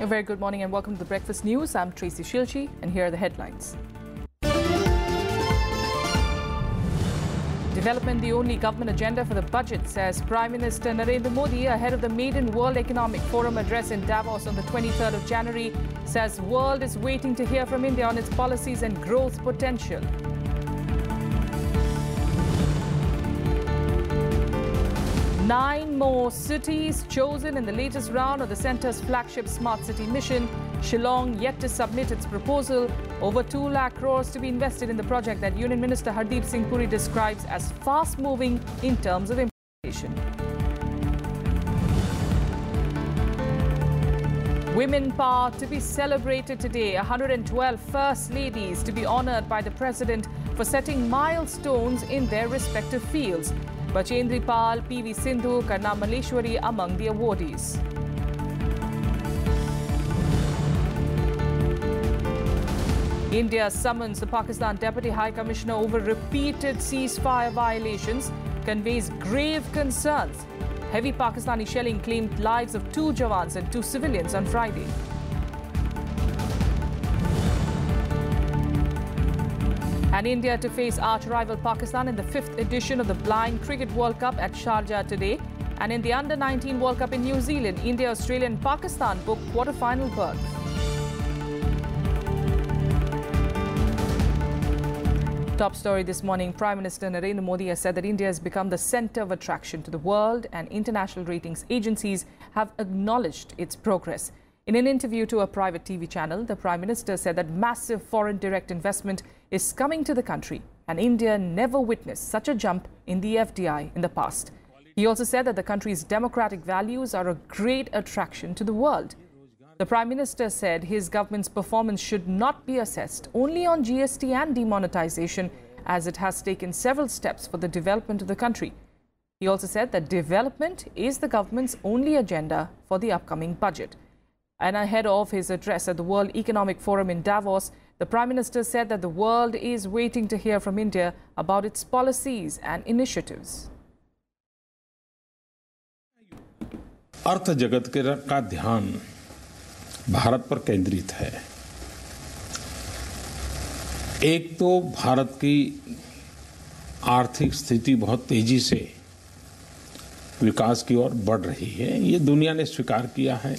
A very good morning and welcome to the Breakfast News. I'm Tracy Shilchi and here are the headlines. Development the only government agenda for the budget, says Prime Minister Narendra Modi ahead of the maiden World Economic Forum address in Davos on the 23rd of January. Says world is waiting to hear from India on its policies and growth potential. Nine more cities chosen in the latest round of the centre's flagship Smart City mission. Shillong yet to submit its proposal. Over 2 lakh crores to be invested in the project that Union Minister Hardeep Singh Puri describes as fast-moving in terms of implementation. Women power to be celebrated today. 112 First Ladies to be honoured by the President for setting milestones in their respective fields. Bachendri Pal, PV Sindhu, Karna Maleshwari among the awardees. India summons the Pakistan Deputy High Commissioner over repeated ceasefire violations, conveys grave concerns. Heavy Pakistani shelling claimed lives of 2 Jawans and 2 civilians on Friday. And India to face arch-rival Pakistan in the 5th edition of the Blind Cricket World Cup at Sharjah today. And in the Under-19 World Cup in New Zealand, India, Australia and Pakistan booked quarter-final berths. Top story this morning, Prime Minister Narendra Modi has said that India has become the centre of attraction to the world and international ratings agencies have acknowledged its progress. In an interview to a private TV channel, the Prime Minister said that massive foreign direct investment is coming to the country and India never witnessed such a jump in the FDI in the past. He also said that the country's democratic values are a great attraction to the world. The Prime Minister said his government's performance should not be assessed only on GST and demonetization, as it has taken several steps for the development of the country. He also said that development is the government's only agenda for the upcoming budget. And ahead of his address at the World Economic Forum in Davos, the Prime Minister said that the world is waiting to hear from India about its policies and initiatives. अर्थ जगत का ध्यान भारत पर केंद्रित है। एक तो भारत की आर्थिक स्थिति बहुत तेजी से विकास की ओर बढ़ रही है, ये दुनिया ने स्वीकार किया है।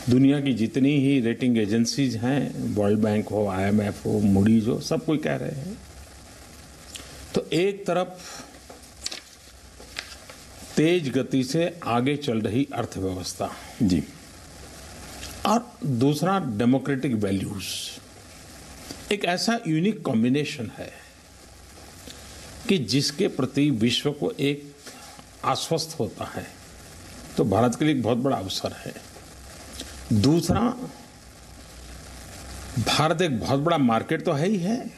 दुनिया की जितनी ही रेटिंग एजेंसीज हैं, वर्ल्ड बैंक हो, IMF हो, मूडीज हो, सब कोई कह रहे हैं। तो एक तरफ तेज गति से आगे चल रही अर्थव्यवस्था जी, और दूसरा डेमोक्रेटिक वैल्यूज, एक ऐसा यूनिक कॉम्बिनेशन है कि जिसके प्रति विश्व को एक आश्वस्त होता है, तो भारत के लिए एक बहुत बड़ा अवसर है। दूसरा, भारत एक बहुत बड़ा मार्केट तो है ही है,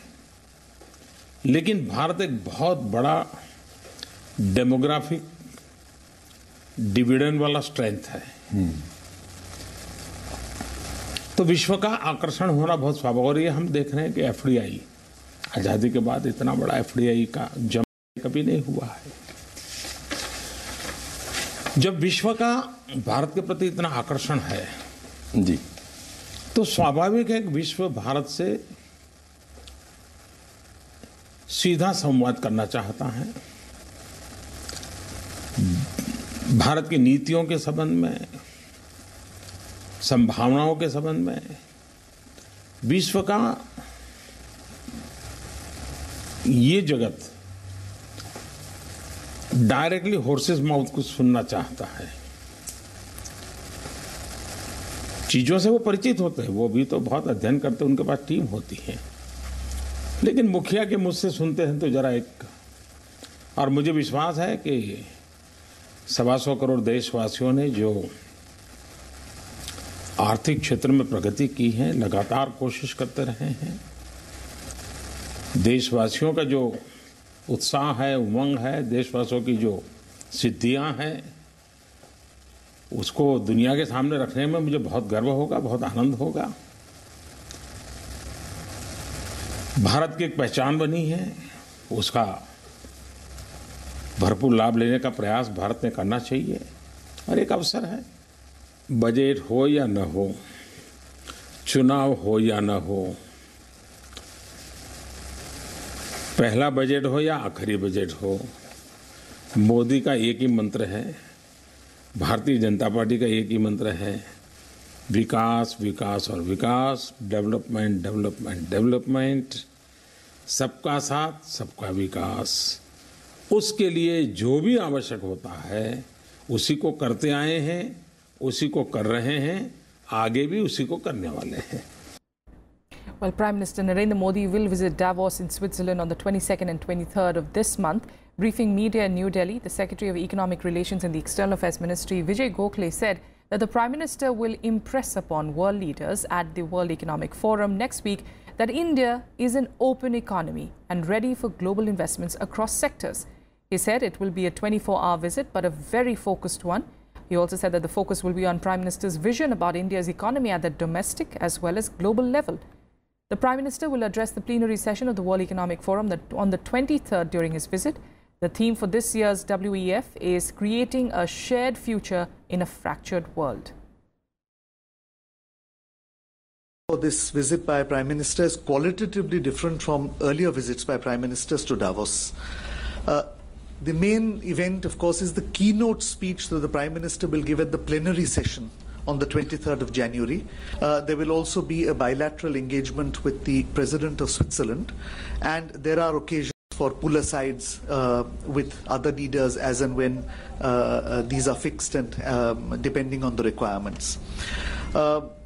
लेकिन भारत एक बहुत बड़ा डेमोग्राफिक डिविडेंड वाला स्ट्रेंथ है। तो विश्व का आकर्षण होना बहुत स्वाभाविक, और ये हम देख रहे हैं कि FDI आजादी के बाद इतना बड़ा FDI का जम कभी नहीं हुआ है। जब विश्व का भारत के प्रति इतना आकर्षण है जी, तो स्वाभाविक है कि विश्व भारत से सीधा संवाद करना चाहता है। भारत की नीतियों के संबंध में, संभावनाओं के संबंध में, विश्व का ये जगत डायरेक्टली हॉर्सेस माउथ को सुनना चाहता है। चीजों से वो परिचित होते हैं, वो भी तो बहुत अध्ययन करते हैं, उनके पास टीम होती है, लेकिन मुखिया के मुझ से सुनते हैं तो जरा एक, और मुझे विश्वास है कि 125 करोड़ देशवासियों ने जो आर्थिक क्षेत्र में प्रगति की है, लगातार कोशिश करते रहे हैं। देशवासियों का जो उत्साह है, उमंग है, देशवासियों की जो सिद्धियां हैं, उसको दुनिया के सामने रखने में मुझे बहुत गर्व होगा, बहुत आनंद होगा। भारत की एक पहचान बनी है, उसका भरपूर लाभ लेने का प्रयास भारत ने करना चाहिए, और एक अवसर है। बजट हो या न हो, चुनाव हो या न हो, पहला बजट हो या आखिरी बजट हो, मोदी का एक ही मंत्र है, भारतीय जनता पार्टी का एक ही मंत्र है, विकास विकास और विकास, डेवलपमेंट डेवलपमेंट डेवलपमेंट, सबका साथ सबका विकास। उसके लिए जो भी आवश्यक होता है उसी को करते आए हैं, उसी को कर रहे हैं, आगे भी उसी को करने वाले हैं। Well, Prime Minister Narendra Modi will visit Davos in Switzerland on the 22nd and 23rd of this month. Briefing media in New Delhi, the Secretary of Economic Relations in the External Affairs Ministry, Vijay Gokhale, said that the Prime Minister will impress upon world leaders at the World Economic Forum next week that India is an open economy and ready for global investments across sectors. He said it will be a 24-hour visit, but a very focused one. He also said that the focus will be on Prime Minister's vision about India's economy at the domestic as well as global level. The Prime Minister will address the plenary session of the World Economic Forum on the 23rd during his visit. The theme for this year's WEF is creating a shared future in a fractured world. This visit by Prime Minister is qualitatively different from earlier visits by Prime Ministers to Davos. The main event, of course, is the keynote speech that the Prime Minister will give at the plenary session on the 23rd of January. There will also be a bilateral engagement with the President of Switzerland, and there are occasions for pull-asides with other leaders as and when these are fixed and depending on the requirements.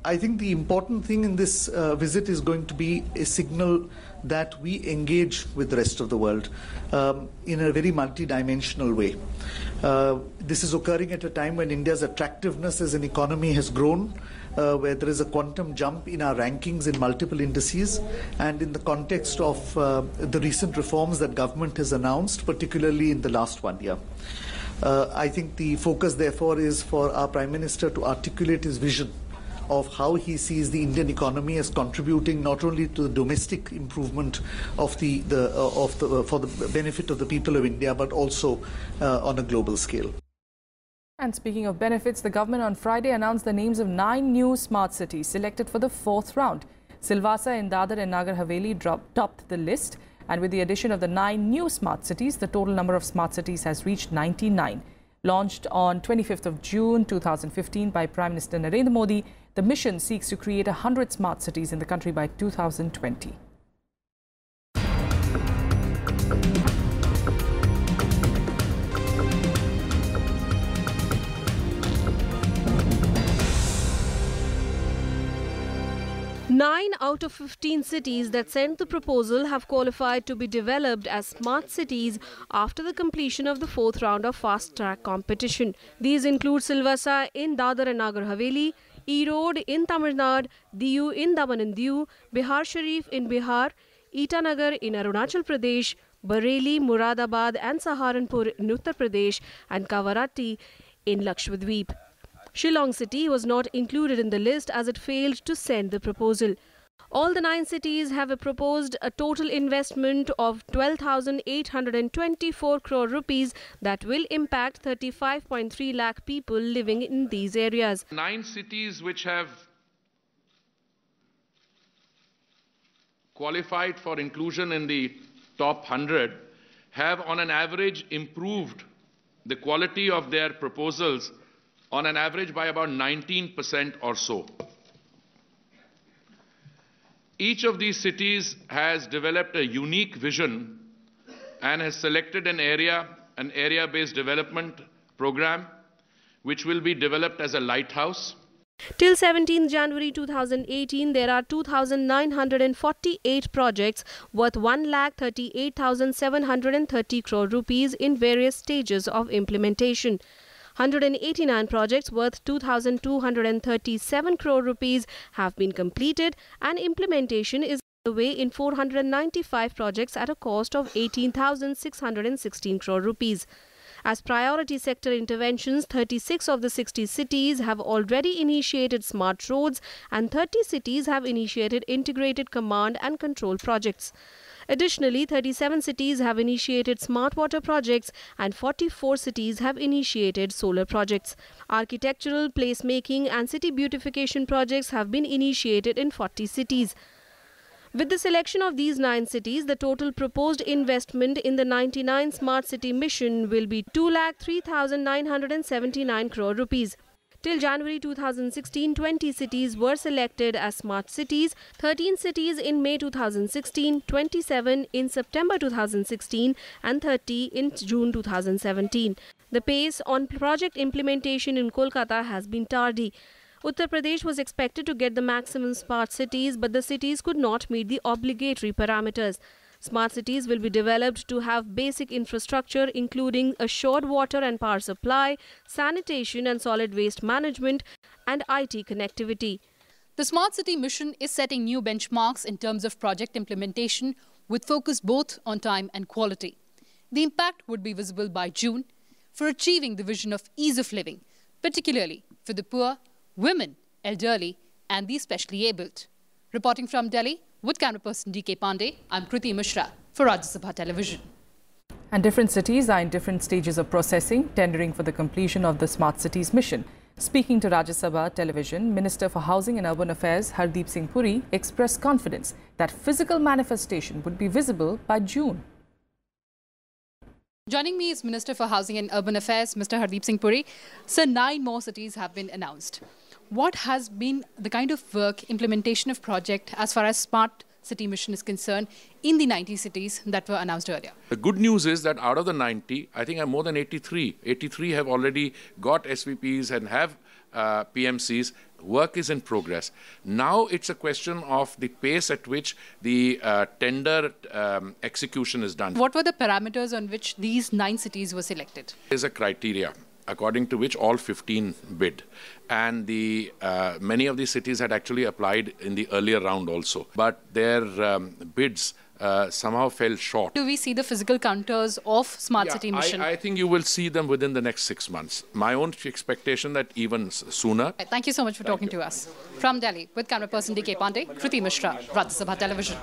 I think the important thing in this visit is going to be a signal that we engage with the rest of the world in a very multidimensional way. This is occurring at a time when India's attractiveness as an economy has grown, where there is a quantum jump in our rankings in multiple indices, and in the context of the recent reforms that government has announced, particularly in the last 1 year. I think the focus, therefore, is for our Prime Minister to articulate his vision of how he sees the Indian economy as contributing not only to the domestic improvement of for the benefit of the people of India, but also on a global scale. And speaking of benefits, the government on Friday announced the names of 9 new smart cities selected for the 4th round. Silvassa in Dadar and Nagar Haveli topped the list, and with the addition of the 9 new smart cities, the total number of smart cities has reached 99. Launched on 25th of June 2015 by Prime Minister Narendra Modi, the mission seeks to create 100 smart cities in the country by 2020. Nine out of 15 cities that sent the proposal have qualified to be developed as smart cities after the completion of the 4th round of fast-track competition. These include Silvassa in Dadar and Nagar Haveli, Erode in Tamil Nadu, Diu in Daman and Diu, Bihar Sharif in Bihar, Itanagar in Arunachal Pradesh, Bareilly, Muradabad and Saharanpur in Uttar Pradesh, and Kavarati in Lakshadweep. Shillong city was not included in the list as it failed to send the proposal. All the 9 cities have proposed a total investment of 12,824 crore rupees that will impact 35.3 lakh people living in these areas. 9 cities which have qualified for inclusion in the top 100 have on an average improved the quality of their proposals on an average by about 19% or so. Each of these cities has developed a unique vision and has selected an area-based development program which will be developed as a lighthouse. Till 17 January 2018, there are 2,948 projects worth 1,38,730 crore rupees in various stages of implementation. 189 projects worth 2,237 crore rupees have been completed, and implementation is underway in 495 projects at a cost of 18,616 crore rupees. As priority sector interventions, 36 of the 60 cities have already initiated smart roads and 30 cities have initiated integrated command and control projects. Additionally, 37 cities have initiated smart water projects and 44 cities have initiated solar projects. Architectural, placemaking and city beautification projects have been initiated in 40 cities. With the selection of these 9 cities, the total proposed investment in the 99 Smart City Mission will be 2,03,979 crore rupees. Till January 2016, 20 cities were selected as smart cities, 13 cities in May 2016, 27 in September 2016 and 30 in June 2017. The pace on project implementation in Kolkata has been tardy. Uttar Pradesh was expected to get the maximum smart cities, but the cities could not meet the obligatory parameters. Smart cities will be developed to have basic infrastructure including assured water and power supply, sanitation and solid waste management and IT connectivity. The Smart City Mission is setting new benchmarks in terms of project implementation with focus both on time and quality. The impact would be visible by June for achieving the vision of ease of living, particularly for the poor, women, elderly and the specially abled. Reporting from Delhi with camera person D.K. Pandey, I'm Kriti Mishra for Rajya Sabha Television. And different cities are in different stages of processing, tendering for the completion of the Smart Cities mission. Speaking to Rajya Sabha Television, Minister for Housing and Urban Affairs Hardeep Singh Puri expressed confidence that physical manifestation would be visible by June. Joining me is Minister for Housing and Urban Affairs, Mr. Hardeep Singh Puri. Sir, 9 more cities have been announced. What has been the kind of work, implementation of project as far as Smart City Mission is concerned in the 90 cities that were announced earlier? The good news is that out of the 90, I think more than 83 have already got SVPs and have PMCs. Work is in progress. Now it's a question of the pace at which the tender execution is done. What were the parameters on which these 9 cities were selected? There is a criteria according to which all 15 bid. And many of these cities had actually applied in the earlier round also. But their bids somehow fell short. Do we see the physical counters of Smart City Mission? I think you will see them within the next 6 months. My own expectation that even sooner. Thank you so much for talking to us. From Delhi, with camera person D.K. Pandey, Kriti Mishra, Rajya Sabha Television.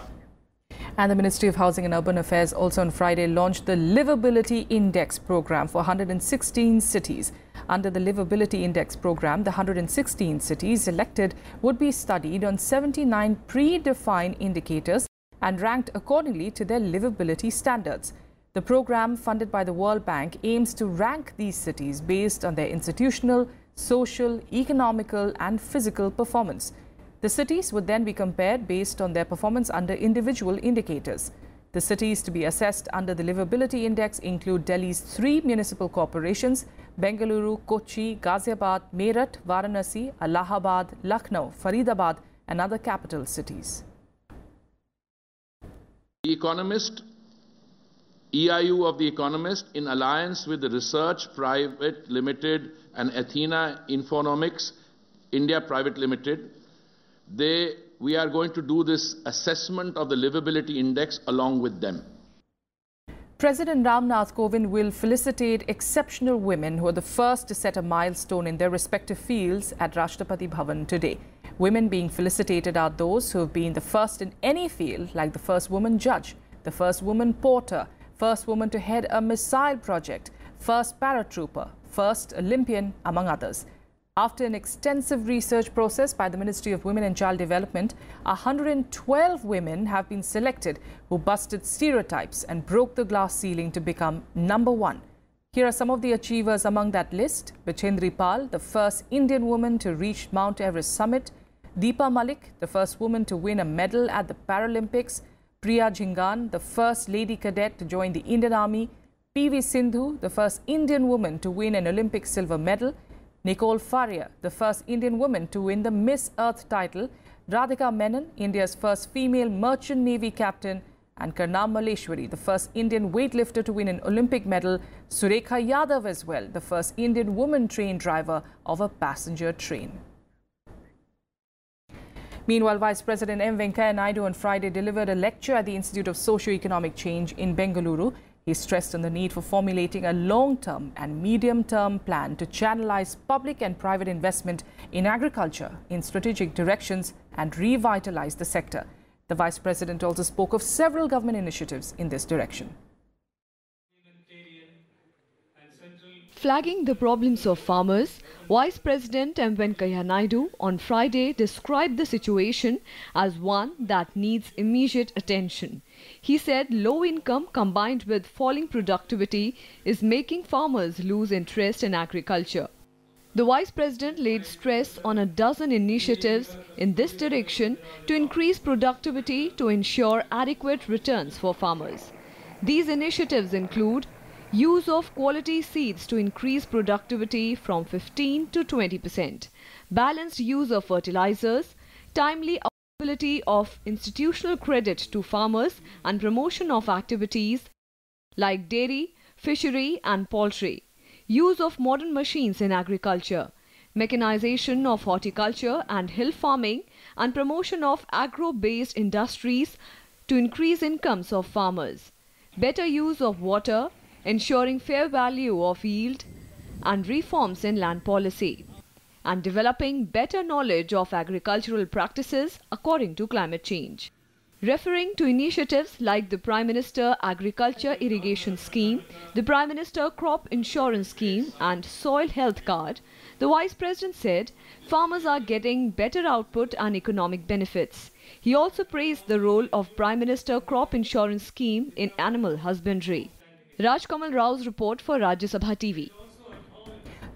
And the Ministry of Housing and Urban Affairs also on Friday launched the Livability Index program for 116 cities. Under the Livability Index program, the 116 cities selected would be studied on 79 predefined indicators and ranked accordingly to their livability standards. The program, funded by the World Bank, aims to rank these cities based on their institutional, social, economical and physical performance. The cities would then be compared based on their performance under individual indicators. The cities to be assessed under the Livability Index include Delhi's 3 municipal corporations, Bengaluru, Kochi, Ghaziabad, Meerut, Varanasi, Allahabad, Lucknow, Faridabad and other capital cities. The Economist, EIU of The Economist, in alliance with the Research Private Limited and Athena Infonomics India Private Limited, we are going to do this assessment of the livability index along with them. President Ramnath Kovind will felicitate exceptional women who are the first to set a milestone in their respective fields at Rashtrapati Bhavan today. Women being felicitated are those who have been the first in any field, like the first woman judge, the first woman porter, first woman to head a missile project, first paratrooper, first Olympian, among others. After an extensive research process by the Ministry of Women and Child Development, 112 women have been selected who busted stereotypes and broke the glass ceiling to become #1. Here are some of the achievers among that list. Bichendri Pal, the first Indian woman to reach Mount Everest summit. Deepa Malik, the first woman to win a medal at the Paralympics. Priya Jhingan, the first lady cadet to join the Indian Army. PV Sindhu, the first Indian woman to win an Olympic silver medal. Nicole Faria, the first Indian woman to win the Miss Earth title. Radhika Menon, India's first female merchant navy captain. And Karnam Maleshwari, the first Indian weightlifter to win an Olympic medal. Surekha Yadav as well, the first Indian woman train driver of a passenger train. Meanwhile, Vice President M. Venkaiah Naidu on Friday delivered a lecture at the Institute of Socio-Economic Change in Bengaluru. He stressed on the need for formulating a long-term and medium-term plan to channelize public and private investment in agriculture in strategic directions and revitalize the sector. The Vice President also spoke of several government initiatives in this direction. Flagging the problems of farmers, Vice President M. Venkaiah Naidu on Friday described the situation as one that needs immediate attention. He said low income combined with falling productivity is making farmers lose interest in agriculture. The Vice President laid stress on a dozen initiatives in this direction to increase productivity to ensure adequate returns for farmers. These initiatives include use of quality seeds to increase productivity from 15 to 20%, balanced use of fertilizers, timely availability of institutional credit to farmers and promotion of activities like dairy, fishery and poultry, use of modern machines in agriculture, mechanization of horticulture and hill farming and promotion of agro-based industries to increase incomes of farmers, better use of water, ensuring fair value of yield and reforms in land policy, and developing better knowledge of agricultural practices according to climate change. Referring to initiatives like the Prime Minister Agriculture Irrigation Scheme, the Prime Minister Crop Insurance Scheme and Soil Health Card, the Vice President said farmers are getting better output and economic benefits. He also praised the role of Prime Minister Crop Insurance Scheme in animal husbandry. Rajkamal Rao's report for Rajya Sabha TV.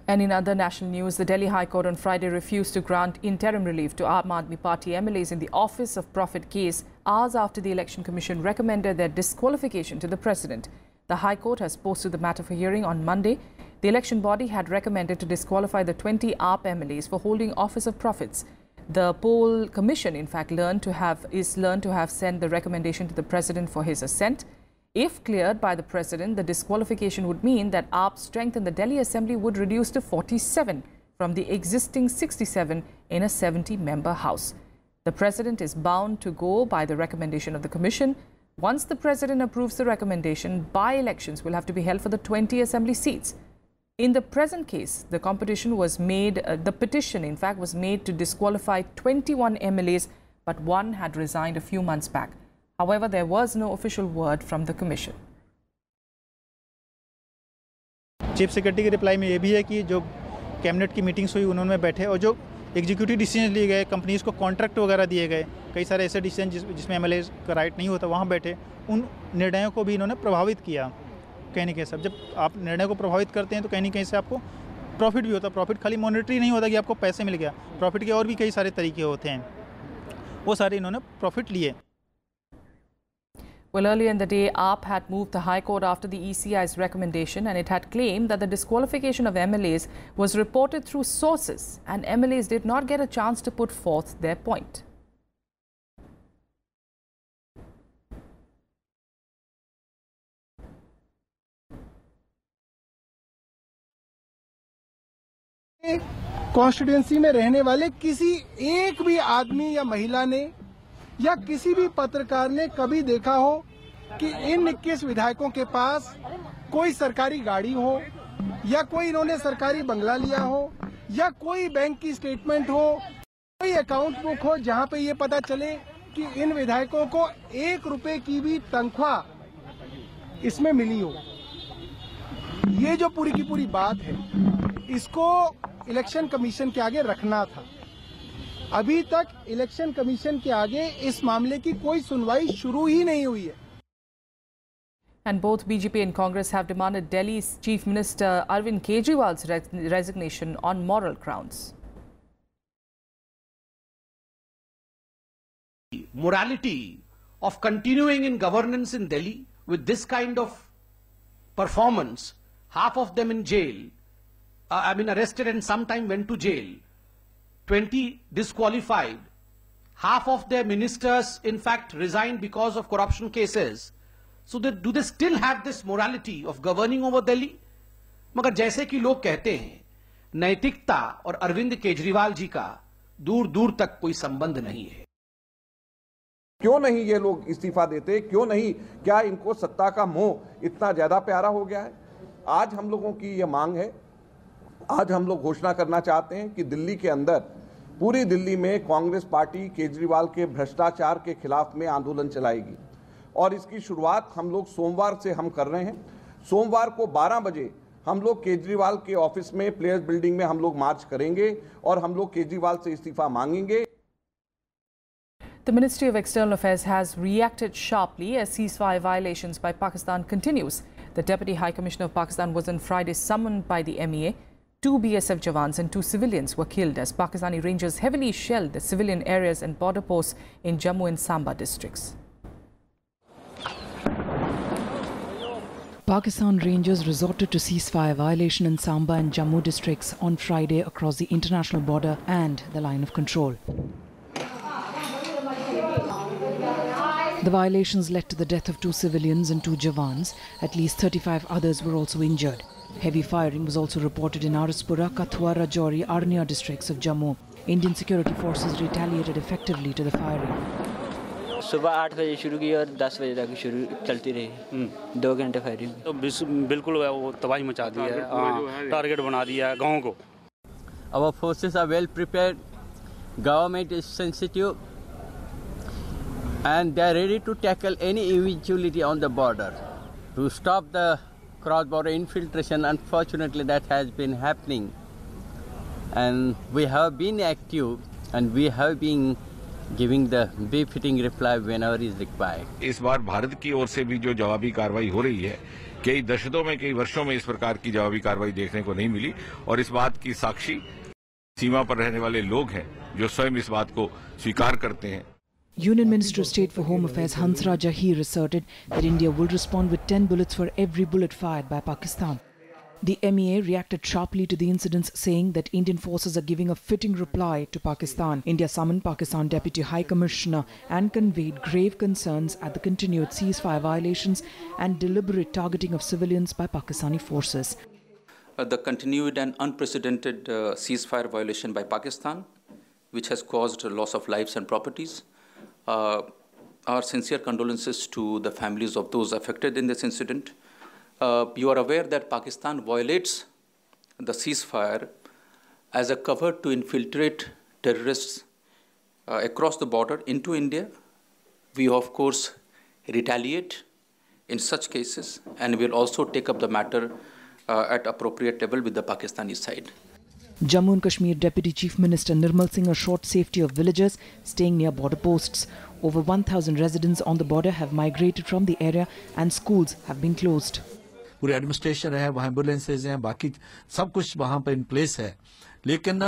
And in other national news, the Delhi High Court on Friday refused to grant interim relief to Aam Aadmi Party MLAs in the Office of Profit case hours after the Election Commission recommended their disqualification to the President. The High Court has posted the matter for hearing on Monday. The election body had recommended to disqualify the 20 AAP MLAs for holding Office of Profits. The poll commission, in fact, learned to have sent the recommendation to the President for his assent. If cleared by the President, the disqualification would mean that AAP's strength in the Delhi Assembly would reduce to 47 from the existing 67 in a 70-member House. The President is bound to go by the recommendation of the Commission. Once the President approves the recommendation, by-elections will have to be held for the 20 Assembly seats. In the present case, the petition was made to disqualify 21 MLAs, but one had resigned a few months back. However, there was no official word from the Commission. Chief secretary के reply में ये भी है कि जो cabinet की meetings हुई उन्होंने बैठे और जो एग्जीक्यूटिव डिसीजन लिए गए, कंपनीज को कॉन्ट्रैक्ट वगैरह दिए गए, कई सारे ऐसे डिसीजन जिसमें एमएलए का राइट नहीं होता वहाँ बैठे, उन निर्णयों को भी इन्होंने प्रभावित किया। कहीं ना कहीं सब जब आप निर्णय को प्रभावित करते हैं तो कहीं ना कहीं से आपको प्रॉफिट भी होता है। प्रॉफिट खाली मॉनेटरी नहीं होता कि आपको पैसे मिल गया, प्रॉफिट के और भी कई सारे तरीके होते हैं, वो सारे इन्होंने प्रॉफिट लिए। Well, earlier in the day, AAP had moved the High Court after the ECI's recommendation, and it had claimed that the disqualification of MLAs was reported through sources and MLAs did not get a chance to put forth their point. Constituency में रहने वाले किसी एक भी आदमी या महिला ने या किसी भी पत्रकार ने कभी देखा हो कि इन 21 विधायकों के पास कोई सरकारी गाड़ी हो या कोई इन्होंने सरकारी बंगला लिया हो या कोई बैंक की स्टेटमेंट हो, कोई अकाउंट बुक हो जहां पे ये पता चले कि इन विधायकों को 1 रुपए की भी तनख्वाह इसमें मिली हो। ये जो पूरी की पूरी बात है, इसको इलेक्शन कमीशन के आगे रखना था। अभी तक इलेक्शन कमीशन के आगे इस मामले की कोई सुनवाई शुरू ही नहीं हुई है। And both BJP and Congress have demanded Delhi's Chief Minister Arvind Kejriwal's resignation on moral grounds. Morality of continuing in governance in Delhi with this kind of performance, half of them in jail, arrested and sometime went to jail, 20 disqualified, half of their ministers in fact resigned because of corruption cases. So do they still have this morality of governing over Delhi? मगर जैसे कि लोग कहते हैं, नैतिकता और अरविंद केजरीवाल जी का दूर दूर तक कोई संबंध नहीं है। क्यों नहीं ये लोग इस्तीफा देते, क्यों नहीं, क्या इनको सत्ता का मोह इतना ज्यादा प्यारा हो गया है? आज हम लोगों की ये मांग है, आज हम लोग घोषणा करना चाहते हैं कि दिल्ली के अंदर, पूरी दिल्ली में कांग्रेस पार्टी केजरीवाल के भ्रष्टाचार के खिलाफ में आंदोलन चलाएगी और इसकी शुरुआत हम लोग सोमवार से हम कर रहे हैं। सोमवार को 12 बजे हम लोग केजरीवाल के ऑफिस में, प्लेयर्स बिल्डिंग में हम लोग मार्च करेंगे और हम लोग केजरीवाल से इस्तीफा मांगेंगे। The Ministry of External Affairs has reacted sharply as ceasefire violations by Pakistan continues. The Deputy High Commissioner of Pakistan was on Friday summoned by the MEA. 2 BSF jawans and 2 civilians were killed as Pakistani Rangers heavily shelled the civilian areas and border posts in Jammu and Samba districts. Pakistan Rangers resorted to ceasefire violation in Samba and Jammu districts on Friday across the international border and the line of control. The violations led to the death of 2 civilians and 2 jawans. At least 35 others were also injured. Heavy firing was also reported in Araspura, Kathua, Rajouri, Arnia districts of Jammu. Indian security forces retaliated effectively to the firing. सुबह 8 बजे शुरू की और 10 बजे तक शुरू चलती रही। 2 घंटे फायरिंग। तो बिल्कुल वो तबाही मचा दी है, टारगेट बना दिया है गाँव को। Our forces are well prepared. Government is sensitive. And they are ready to tackle any eventuality on the border. To stop the cross-border infiltration, unfortunately that has been happening. And we have been active and we have been giving the befitting reply whenever is required. इस बार भारत की ओर से भी जो जवाबी कार्रवाई हो रही है, कई दशकों में, कई वर्षों में इस प्रकार की जवाबी कार्रवाई देखने को नहीं मिली और इस बात की साक्षी सीमा पर रहने वाले लोग हैं जो स्वयं इस बात को स्वीकार करते हैं। Union Minister of State for Home Affairs Hans Rajya asserted that India will respond with 10 bullets for every bullet fired by Pakistan. The MEA reacted sharply to the incidents, saying that Indian forces are giving a fitting reply to Pakistan. India summoned Pakistan Deputy High Commissioner and conveyed grave concerns at the continued ceasefire violations and deliberate targeting of civilians by Pakistani forces. The continued and unprecedented ceasefire violation by Pakistan, which has caused loss of lives and properties. Our sincere condolences to the families of those affected in this incident. You are aware that Pakistan violates the ceasefire as a cover to infiltrate terrorists across the border into India. We, of course, retaliate in such cases and will also take up the matter at appropriate level with the Pakistani side. Jammu and Kashmir Deputy Chief Minister Nirmal Singh assured safety of villagers staying near border posts. Over 1,000 residents on the border have migrated from the area and schools have been closed. पूरी administration है, वहाँ ambulances हैं, बाकी सब कुछ वहाँ पर in place है। लेकिन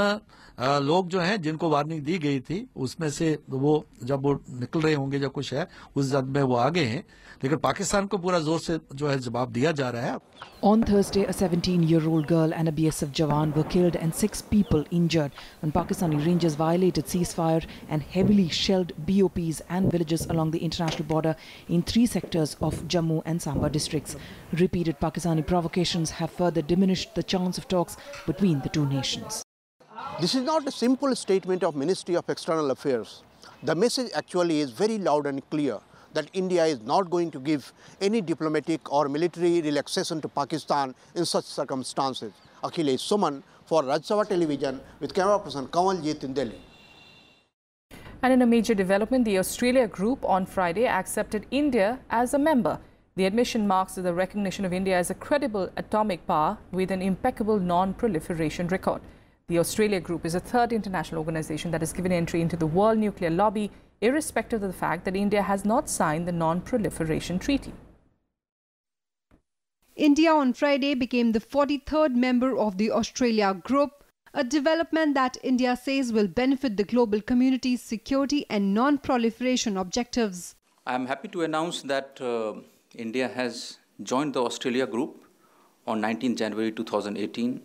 लोग जो हैं जिनको वार्निंग दी गई थी उसमें से वो जब वो निकल रहे होंगे जब कुछ है उस जद में वो आगे हैं, लेकिन पाकिस्तान को पूरा जोर से जो है जवाब दिया जा रहा है। On Thursday, a 17-year-old girl and a BSF Jawan were killed and 6 people injured when Pakistani Rangers violated ceasefire and heavily shelled BOPs and villages along the international border in 3 sectors of Jammu and Samba districts. Repeated Pakistani provocations have further diminished the chance of talks between the 2 nations. This is not a simple statement of Ministry of External Affairs. The message actually is very loud and clear that India is not going to give any diplomatic or military relaxation to Pakistan in such circumstances. Akhilesh Suman for Rajya Sabha Television with camera person Kamaljeet in Delhi. And in a major development, the Australia Group on Friday accepted India as a member. The admission marks the recognition of India as a credible atomic power with an impeccable non-proliferation record. The Australia Group is the 3rd international organization that has given entry into the world nuclear lobby, irrespective of the fact that India has not signed the non-proliferation treaty. India on Friday became the 43rd member of the Australia Group, a development that India says will benefit the global community's security and non-proliferation objectives. I am happy to announce that India has joined the Australia Group on 19 January 2018,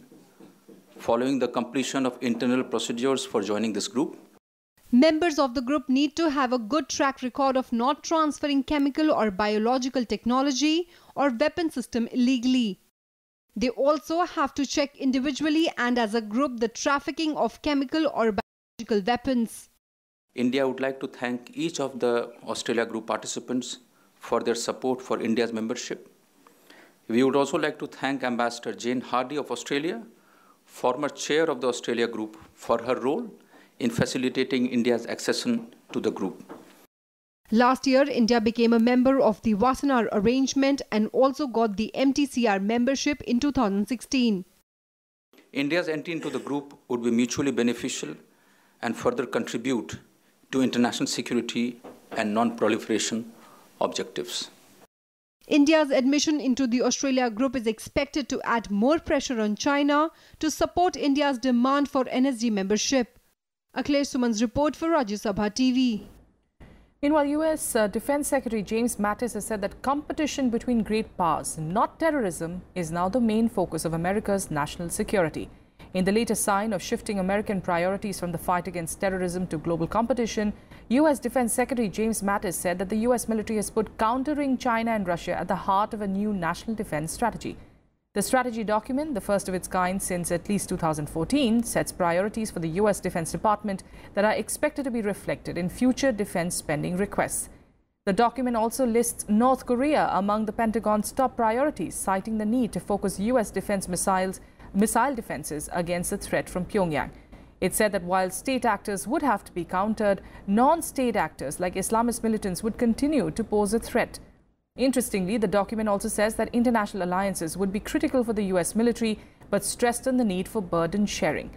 following the completion of internal procedures for joining this group. Members of the group need to have a good track record of not transferring chemical or biological technology or weapon system illegally. They also have to check individually and as a group the trafficking of chemical or biological weapons. India would like to thank each of the Australia Group participants for their support for India's membership. We would also like to thank Ambassador Jane Hardy of Australia, former chair of the Australia Group, for her role in facilitating India's accession to the group. Last year, India became a member of the Wassenaar Arrangement and also got the MTCR membership in 2016. India's entry into the group would be mutually beneficial and further contribute to international security and non-proliferation objectives. India's admission into the Australia Group is expected to add more pressure on China to support India's demand for NSG membership. Akhilesh Suman's report for Rajya Sabha TV. Meanwhile, U.S. Defense Secretary James Mattis has said that competition between great powers, not terrorism, is now the main focus of America's national security. In the latest sign of shifting American priorities from the fight against terrorism to global competition, U.S. Defense Secretary James Mattis said that the U.S. military has put countering China and Russia at the heart of a new national defense strategy. The strategy document, the first of its kind since at least 2014, sets priorities for the U.S. Defense Department that are expected to be reflected in future defense spending requests. The document also lists North Korea among the Pentagon's top priorities, citing the need to focus U.S. defense missile defenses against the threat from Pyongyang. It said that while state actors would have to be countered, non-state actors like Islamist militants would continue to pose a threat. Interestingly, the document also says that international alliances would be critical for the U.S. military, but stressed on the need for burden sharing.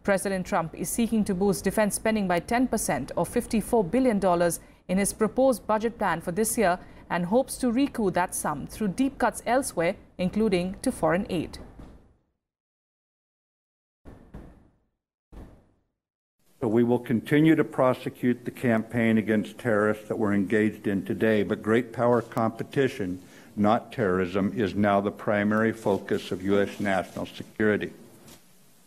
President Trump is seeking to boost defense spending by 10% or $54 billion in his proposed budget plan for this year and hopes to recoup that sum through deep cuts elsewhere, including to foreign aid. So we will continue to prosecute the campaign against terrorists that we're engaged in today, but great power competition, not terrorism, is now the primary focus of U.S. national security.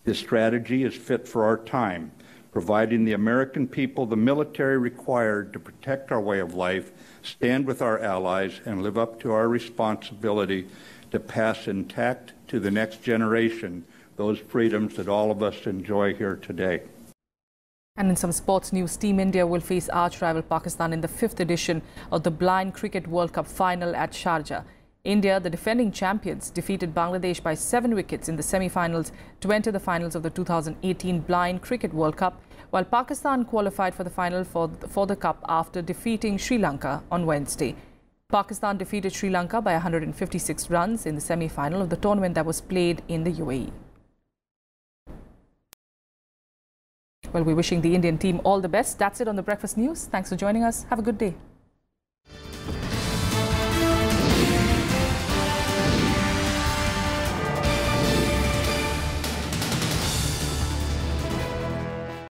This strategy is fit for our time, providing the American people the military required to protect our way of life, stand with our allies, and live up to our responsibility to pass intact to the next generation those freedoms that all of us enjoy here today. And in some sports news, Team India will face arch-rival Pakistan in the 5th edition of the Blind Cricket World Cup final at Sharjah. India, the defending champions, defeated Bangladesh by 7 wickets in the semi-finals to enter the finals of the 2018 Blind Cricket World Cup, while Pakistan qualified for the final for the cup after defeating Sri Lanka on Wednesday. Pakistan defeated Sri Lanka by 156 runs in the semi-final of the tournament that was played in the UAE. Well, we're wishing the Indian team all the best. That's it on the Breakfast News. Thanks for joining us. Have a good day.